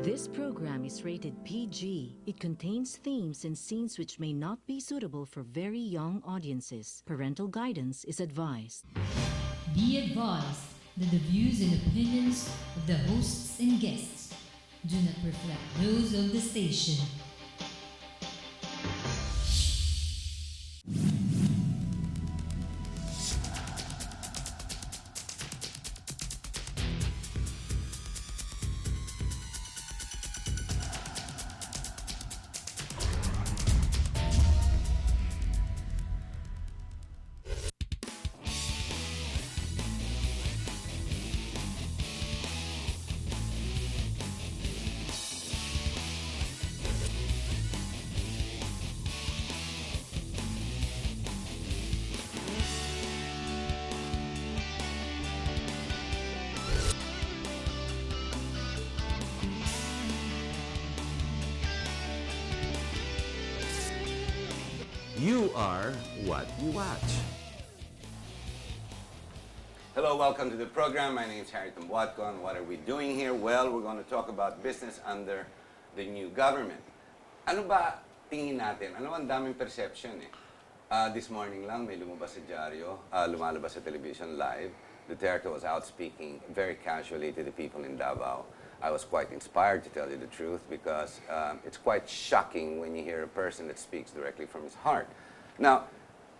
This program is rated PG. It contains themes and scenes which may not be suitable for very young audiences. Parental guidance is advised. Be advised that the views and opinions of the hosts and guests do not reflect those of the station. You are what you watch. Hello, welcome to the program. My name is Enerico. What are we doing here? Well, we're going to talk about business under the new government. Ano ba tingin natin? Ano ang daming perception eh? This morning lang, may lumabas sa dyaryo, lumalabas sa television live. Duterte was out speaking very casually to the people in Davao. I was quite inspired, to tell you the truth, because it's quite shocking when you hear a person that speaks directly from his heart. Now,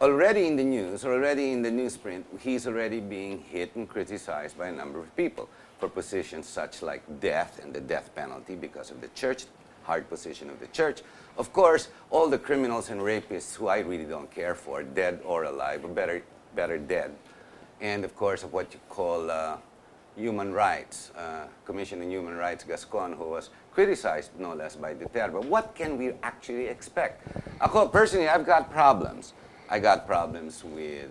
already in the news, already in the newsprint, he's already being hit and criticized by a number of people for positions such like death and the death penalty because of the church, hard position of the church. Of course, all the criminals and rapists who I really don't care for, dead or alive, or better dead. And of course, of what you call human rights, Commission on Human Rights, Gascon, who was criticized no less by Duterte. But what can we actually expect? Ako, personally, I've got problems. I got problems with,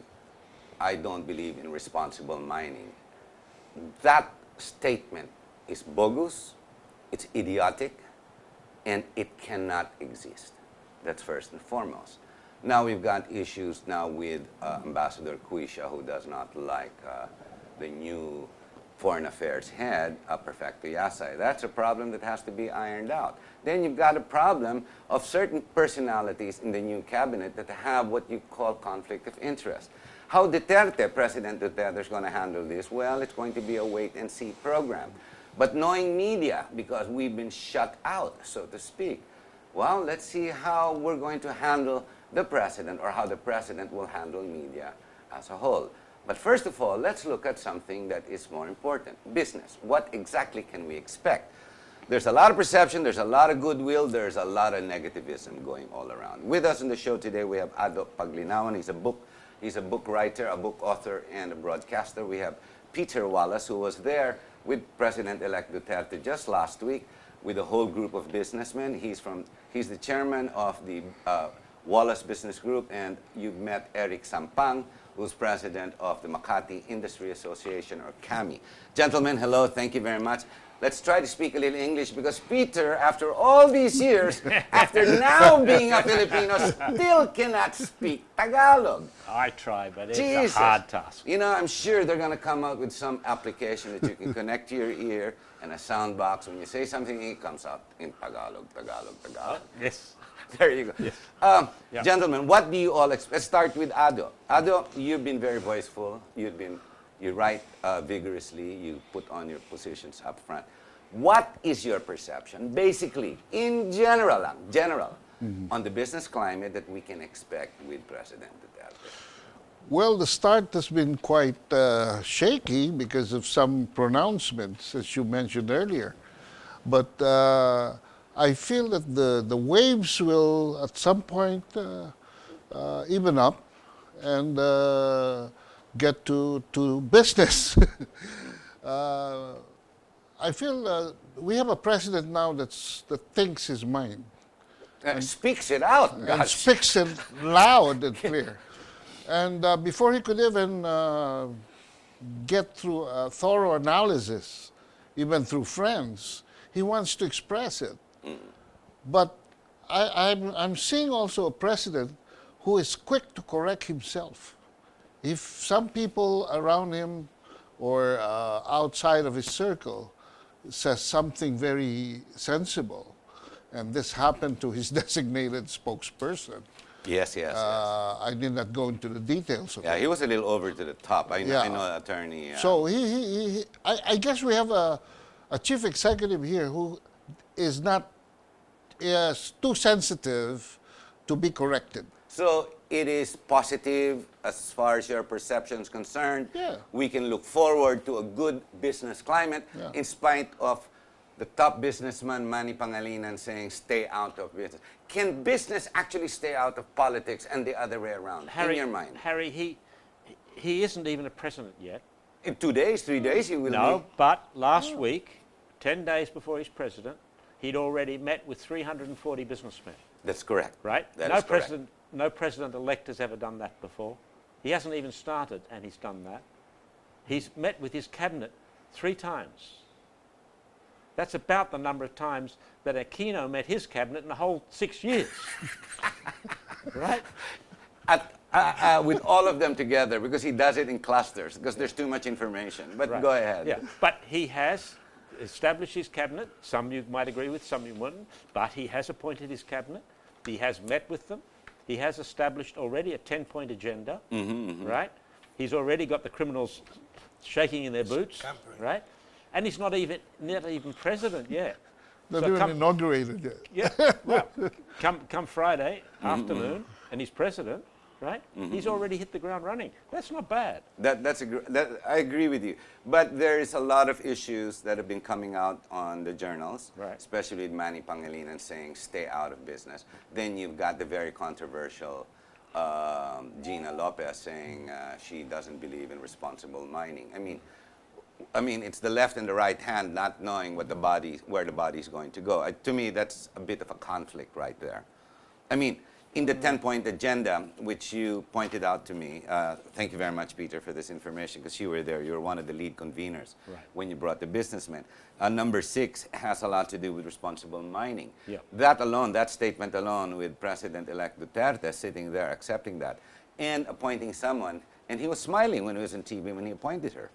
I don't believe in responsible mining. That statement is bogus, it's idiotic, and it cannot exist. That's first and foremost. Now we've got issues now with Ambassador Cuisha, who does not like the new Foreign Affairs head, Perfecto Yasay. That's a problem that has to be ironed out. Then you've got a problem of certain personalities in the new cabinet that have what you call conflict of interest. How Duterte, President Duterte, is going to handle this? Well, it's going to be a wait-and-see program. But knowing media, because we've been shut out, so to speak, well, let's see how we're going to handle the president, or how the president will handle media as a whole. But first of all, let's look at something that is more important, business. What exactly can we expect? There's a lot of perception, there's a lot of goodwill, there's a lot of negativism going all around. With us in the show today, we have Ado Paglinawan. He's a book writer, a book author, and a broadcaster. We have Peter Wallace, who was there with President-elect Duterte just last week with a whole group of businessmen. He's the chairman of the Wallace Business Group, and you've met Eric Sampang, who's president of the Makati Industry Association, or CAMI. Gentlemen, hello, thank you very much. Let's try to speak a little English, because Peter, after all these years, after now being a Filipino, still cannot speak Tagalog. I try, but it's Jesus. a hard task. You know, I'm sure they're going to come out with some application that you can connect to your ear and a sound box. When you say something, it comes out in Tagalog, Tagalog, Tagalog. Yes. There you go. Yes. Yeah. Gentlemen, what do you all expect? Let's start with Ado. Ado, you've been very voiceful. You write vigorously. You put on your positions up front. What is your perception, basically, in general, on the business climate that we can expect with President Duterte? Well, the start has been quite shaky because of some pronouncements, as you mentioned earlier. But I feel that the waves will, at some point, even up and get to business. I feel we have a president now that thinks his mind. And speaks it out. And speaks it loud and clear. And before he could even get through a thorough analysis, even through friends, he wants to express it. But I'm seeing also a president who is quick to correct himself. If some people around him or outside of his circle says something very sensible, and this happened to his designated spokesperson. Yes, yes, yes. I did not go into the details of Yeah, it. he was a little over to the top. I Yeah. know attorney. So I guess we have a chief executive here who is not is too sensitive to be corrected. So it is positive as far as your perception is concerned. Yeah. We can look forward to a good business climate Yeah. in spite of the top businessman Manny Pangilinan saying stay out of business. Can business actually stay out of politics and the other way around, in your mind? Harry, he isn't even a president yet. In 2 days, 3 days, he will No, be. but last week, 10 days before he's president, he'd already met with 340 businessmen, That's correct. right? That no is correct. no president-elect has ever done that before. He hasn't even started, and he's done that. He's met with his cabinet 3 times. That's about the number of times that Aquino met his cabinet in the whole 6 years. Right? With all of them together, because he does it in clusters, because there's too much information. But Right. go ahead. Yeah, but he has established his cabinet. Some you might agree with, some you wouldn't. But he has appointed his cabinet. He has met with them. He has established already a 10-point agenda. Right? He's already got the criminals shaking in their boots. Right? And he's not even president yet. Not So even come- inaugurated yet. Yeah. Well, come Friday afternoon, and he's president. Right? He's already hit the ground running. That's not bad. I agree with you. But there is a lot of issues that have been coming out on the journals, Right. especially with Manny Pangilinan saying stay out of business. Then you've got the very controversial Gina Lopez saying she doesn't believe in responsible mining. I mean, it's the left and the right hand not knowing where the body is going to go. To me, that's a bit of a conflict right there. I mean, in the 10-point agenda, which you pointed out to me, thank you very much, Peter, for this information, because you were there. You were one of the lead conveners when you brought the businessmen. Number 6 has a lot to do with responsible mining. Yeah. That alone, that statement alone, with President-elect Duterte sitting there accepting that and appointing someone, and he was smiling when he was on TV when he appointed her.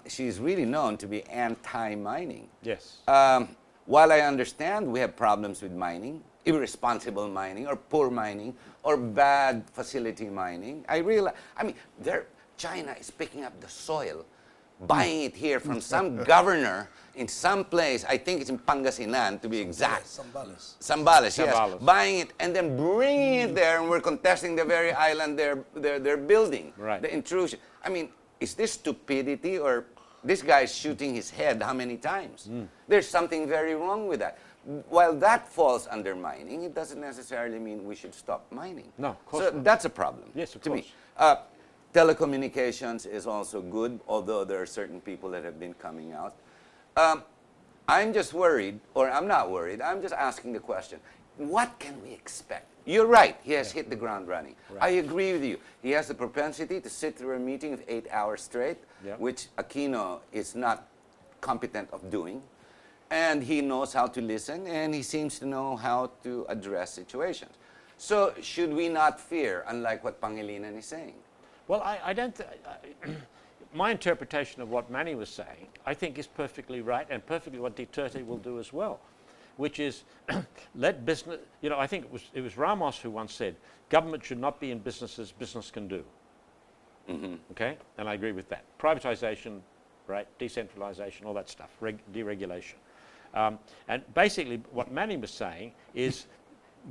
She's really known to be anti-mining. Yes. While I understand we have problems with mining, irresponsible mining or poor mining or bad facility mining, China is picking up the soil, buying it here from some governor in some place, I think it's in Pangasinan to be exact. Sambales, yes. Sambales. Buying it and then bringing it there, and we're contesting the very island they're building, Right. the intrusion. I mean, is this stupidity, or this guy's shooting his head how many times? There's something very wrong with that. While that falls under mining, it doesn't necessarily mean we should stop mining. No, of course So not. that's a problem. Yes, of to course. me. Telecommunications is also good, although there are certain people that have been coming out. I'm just worried, or I'm not worried, I'm just asking the question, what can we expect? You're right, he has hit the ground running. I agree with you. He has the propensity to sit through a meeting of 8 hours straight, Yeah. which Aquino is not competent of doing. And he knows how to listen, and he seems to know how to address situations. So should we not fear, unlike what Pangilinan is saying? Well, I don't. My interpretation of what Manny was saying, I think, is perfectly right, and perfectly what Duterte will do as well, which is let business. You know, I think it was Ramos who once said, "Government should not be in businesses business can do." Okay, and I agree with that. Privatization, right? Decentralization, all that stuff. Deregulation. And basically, what Manny was saying is,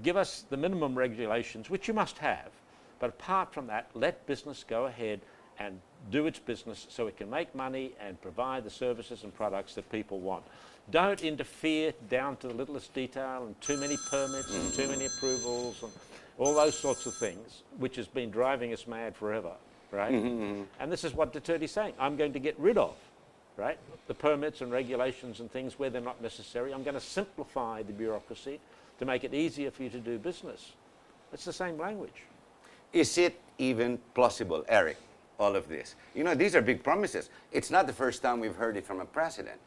give us the minimum regulations, which you must have, but apart from that, let business go ahead and do its business so it can make money and provide the services and products that people want. Don't interfere down to the littlest detail and too many permits and too many approvals and all those sorts of things, which has been driving us mad forever, right? And this is what Duterte's saying. I'm going to get rid of, right, the permits and regulations and things where they're not necessary. I'm going to simplify the bureaucracy to make it easier for you to do business. It's the same language. Is it even plausible, Eric, all of this? You know, these are big promises. It's not the first time we've heard it from a president.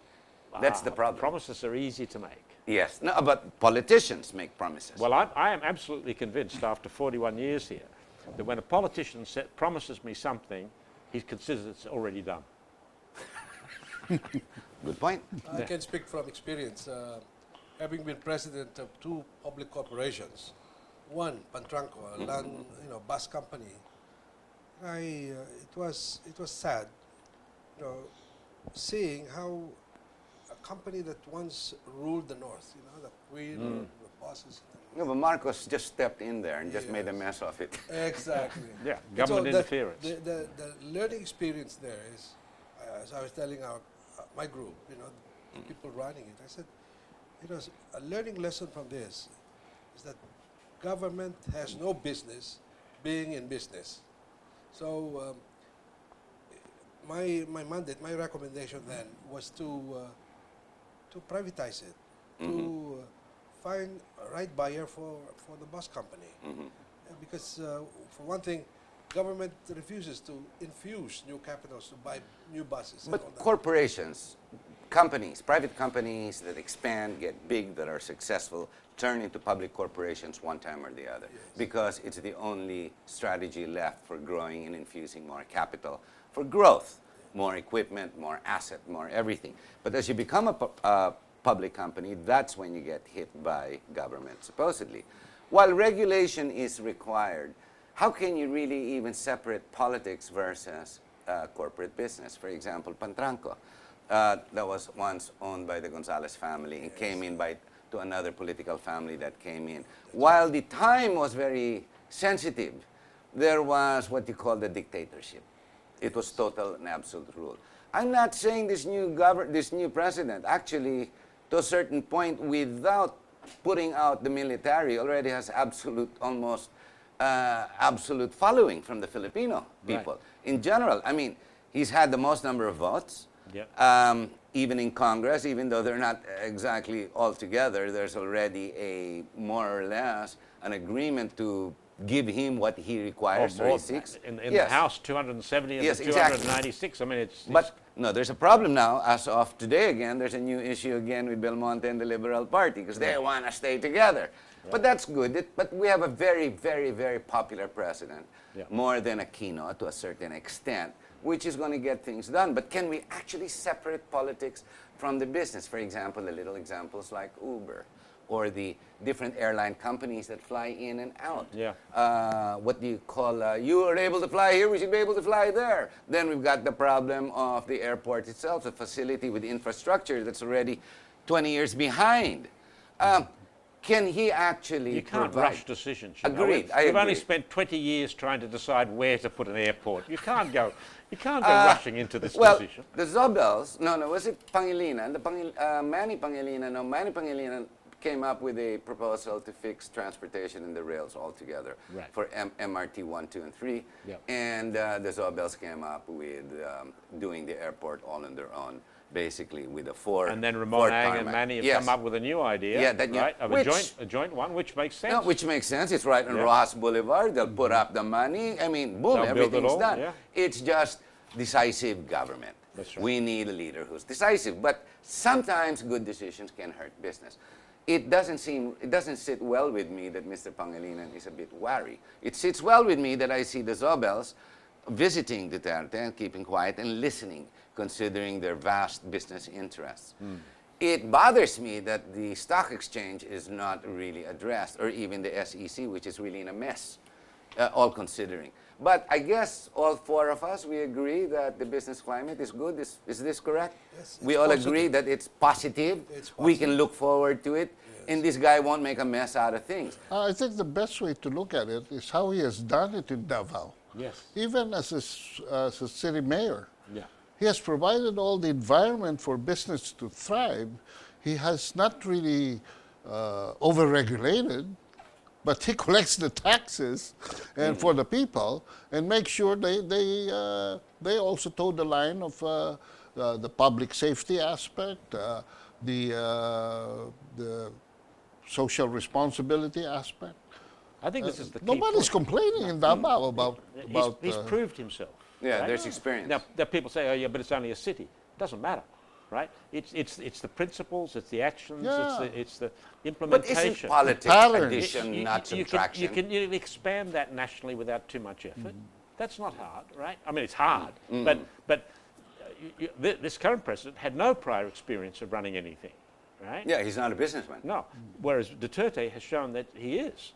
That's the problem. Promises are easy to make. Yes, no, but politicians make promises. Well, I am absolutely convinced after 41 years here that when a politician promises me something, he considers it's already done. Good point. I can speak from experience. Having been president of 2 public corporations, one Pantranco, a land, bus company. It was sad, seeing how a company that once ruled the north, the queen, the bosses. No, but Marcos just stepped in there and just made a Yes. mess of it. Exactly. Yeah, And government so interference. The learning experience there is, as I was telling my group, the people running it, I said, a learning lesson from this is that government has no business being in business. So my mandate, my recommendation then was to privatize it, to find a right buyer for the bus company. Because for one thing, government refuses to infuse new capitals to buy new buses. and all But that. corporations, companies, private companies that expand, get big, that are successful, turn into public corporations one time or the other, because it's the only strategy left for growing and infusing more capital for growth, more equipment, more asset, more everything. But as you become a public company, that's when you get hit by government, supposedly. While regulation is required, how can you really even separate politics versus corporate business? For example, Pantranco, that was once owned by the Gonzalez family and came in to another political family that came in. While the time was very sensitive, there was what you call the dictatorship. It was total and absolute rule. I'm not saying this new president actually, to a certain point, without putting out the military, already has almost absolute following from the Filipino people. Right. In general, I mean, he's had the most number of votes. Yeah. Even in Congress, even though they're not exactly all together, there's already more or less an agreement to give him what he requires, More than 36. that. In Yes. the House, 270 and Yes, the exactly. 296. I mean, it's But no, there's a problem now. As of today again, there's a new issue again with Belmonte and the Liberal Party because they want to stay together. But that's good. But we have a very, very, very popular president, more than Aquino to a certain extent, which is going to get things done. But can we actually separate politics from the business? For example, the little examples like Uber or the different airline companies that fly in and out. Yeah. What do you call, you are able to fly here, we should be able to fly there. Then we've got the problem of the airport itself, a facility with infrastructure that's already 20 years behind. Can he actually You can't provide? rush decisions. Agreed, I We've only agree. spent 20 years trying to decide where to put an airport. You can't go rushing into this Well, decision. the Zobels, was it Pangilinan? Manny Pangilinan came up with a proposal to fix transportation and the rails altogether Right. for MRT 1, 2, and 3. Yep. And the Zobels came up with doing the airport all on their own, basically with a And then Ramon Ang and Manny have come up with a new idea, Yeah, that new- right? Of which- a joint one, which makes sense. No, which makes sense. It's right on Yeah. Rojas Boulevard. They'll put up the money. I mean, boom, They'll build it everything's all, done. yeah. It's just decisive government. That's right. We need a leader who's decisive. But sometimes good decisions can hurt business. It doesn't sit well with me that Mr. Pangilinan is a bit wary. It sits well with me that I see the Zobels visiting Duterte and keeping quiet and listening, considering their vast business interests. It bothers me that the stock exchange is not really addressed, or even the SEC, which is really in a mess, all considering. But I guess all 4 of us, we agree that the business climate is good. Is this correct? Yes, We it's all positive. agree that it's positive. It's We can positive. look forward to it. And this guy won't make a mess out of things. I think the best way to look at it is how he has done it in Davao. Yes. Even as a city mayor, Yeah. he has provided all the environment for business to thrive. He has not really overregulated, but he collects the taxes and for the people and makes sure they also toe the line of the public safety aspect, the social responsibility aspect. I think this is the key Nobody's point. complaining in Davao about He's proved himself. Yeah, right? there's experience. Now, people say, oh, yeah, but it's only a city. It doesn't matter, right? It's the principles, it's the actions, Yeah. it's the But implementation. isn't politics Patterns. addition, not subtraction? You can expand that nationally without too much effort. That's not hard, right? I mean, it's hard, but this current president had no prior experience of running anything, right? Yeah, he's not a businessman. No. Whereas Duterte has shown that he is.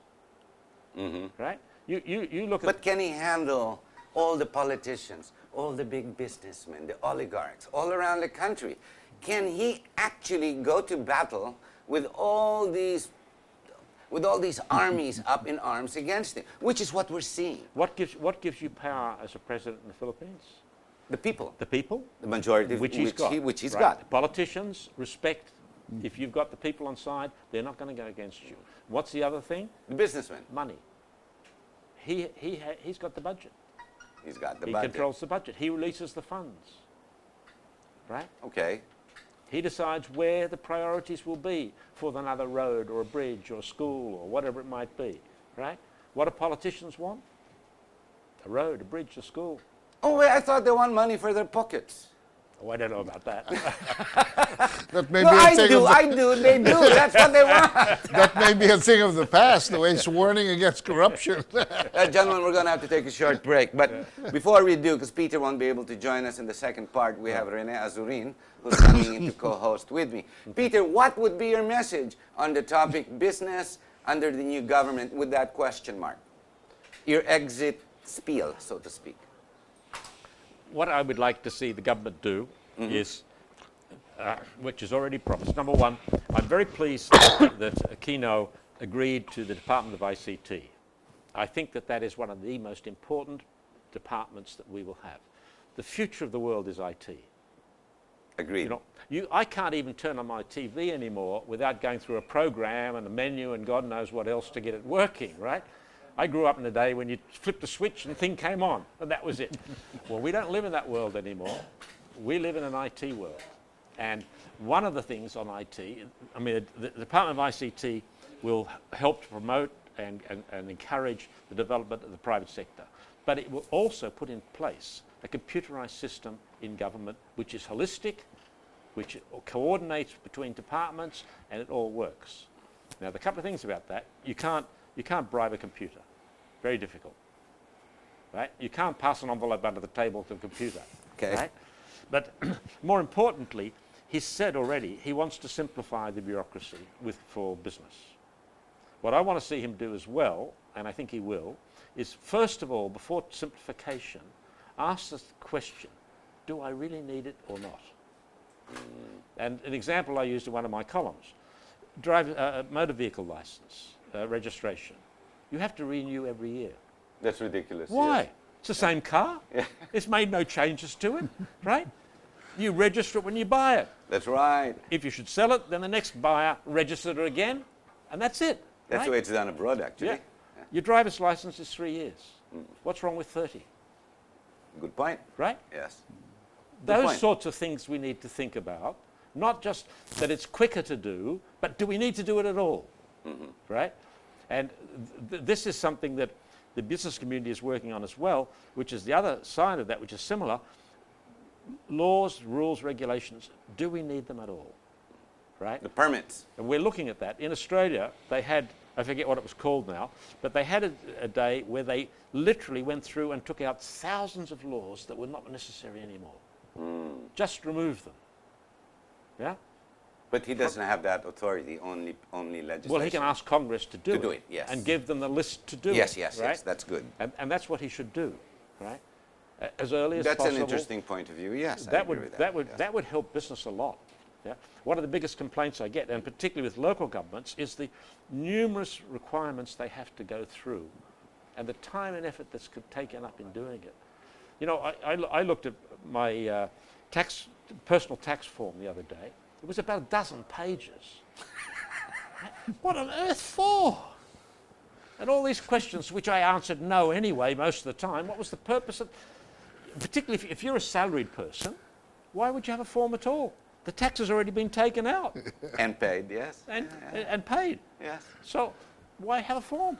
Right? You look at... But can he handle all the politicians, all the big businessmen, the oligarchs, all around the country? Can he actually go to battle with all these armies up in arms against him, which is what we're seeing? What gives you power as a president in the Philippines? The people. The people. The majority, Which he's got. Which he's right? got. Politicians respect. If you've got the people on side, they're not going to go against you. What's the other thing? The businessmen. Money. He's got the budget. He's got the He budget. controls the budget. He releases the funds. Right? Okay. He decides where the priorities will be for another road or a bridge or a school or whatever it might be. Right? What do politicians want? A road, a bridge, a school. Oh, wait, I thought they want money for their pockets. Oh, I don't know about that. That may No, be a I thing do, of the, I do, they do. That's what they want. that may be a thing of the past, the way it's warning against corruption. Gentlemen, we're going to have to take a short break. But before we do, because Peter won't be able to join us in the second part, we have Rene Azurin, who's coming in to co-host with me. Peter, what would be your message on the topic business under the new government with that question mark? Your exit spiel, so to speak. What I would like to see the government do is, which is already promised. Number one, I'm very pleased that Aquino agreed to the Department of ICT. I think that that is one of the most important departments that we will have. The future of the world is IT. Agreed. I can't even turn on my TV anymore without going through a program and a menu and God knows what else to get it working, right? I grew up in a day when you flipped a switch and the thing came on, and that was it. Well, we don't live in that world anymore. We live in an IT world. And one of the things on IT, I mean, the Department of ICT will help to promote and encourage the development of the private sector. But it will also put in place a computerized system in government which is holistic, which coordinates between departments, and it all works. Now, the couple of things about that, you can't bribe a computer. Very difficult. Right? You can't pass an envelope under the table to a computer. Okay. Right? But more importantly, he's said already he wants to simplify the bureaucracy for business. What I want to see him do as well, and I think he will, is first of all, before simplification, ask the question, do I really need it or not? And an example I used in one of my columns, motor vehicle license. Registration. You have to renew every year. That's ridiculous. Why? Yes. It's the same car. Yeah. It's made no changes to it, right? You register it when you buy it. That's right. If you should sell it, then the next buyer registers it again, and that's it. That's right? the way it's done abroad, actually. Yeah. Your driver's license is 3 years. What's wrong with 30? Good point. Right? Yes. Those point. sorts of things we need to think about. Not just that it's quicker to do, but do we need to do it at all? Right? And this is something that the business community is working on as well, which is the other side of that, which is similar. Laws, rules, regulations, do we need them at all? Right? The permits. And we're looking at that. In Australia, they had, I forget what it was called now, but they had a day where they literally went through and took out thousands of laws that were not necessary anymore. Just remove them. Yeah? But he doesn't have that authority, only legislation. Well, he can ask Congress to do it. Yes. And give them the list to do it. Yes, right? that's good. And that's what he should do, right? As early as That's possible. an interesting point of view, yes. I That agree would, with that would, yes. that would help business a lot. Yeah? One of the biggest complaints I get, and particularly with local governments, is the numerous requirements they have to go through and the time and effort that's taken up in doing it. You know, I looked at my personal tax form the other day. It was about a dozen pages. What on earth for? And all these questions, which I answered no anyway most of the time. What was the purpose of, particularly if you're a salaried person, why would you have a form at all? The tax has already been taken out. And paid, yes. And paid. Yes. So why have a form?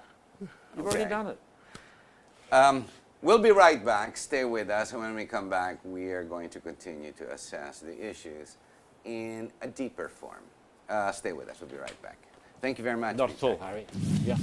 You've already done it. We'll be right back. Stay with us. And when we come back, we are going to continue to assess the issues in a deeper form. Stay with us. We'll be right back. Thank you very much. Not at all, Harry. Yeah.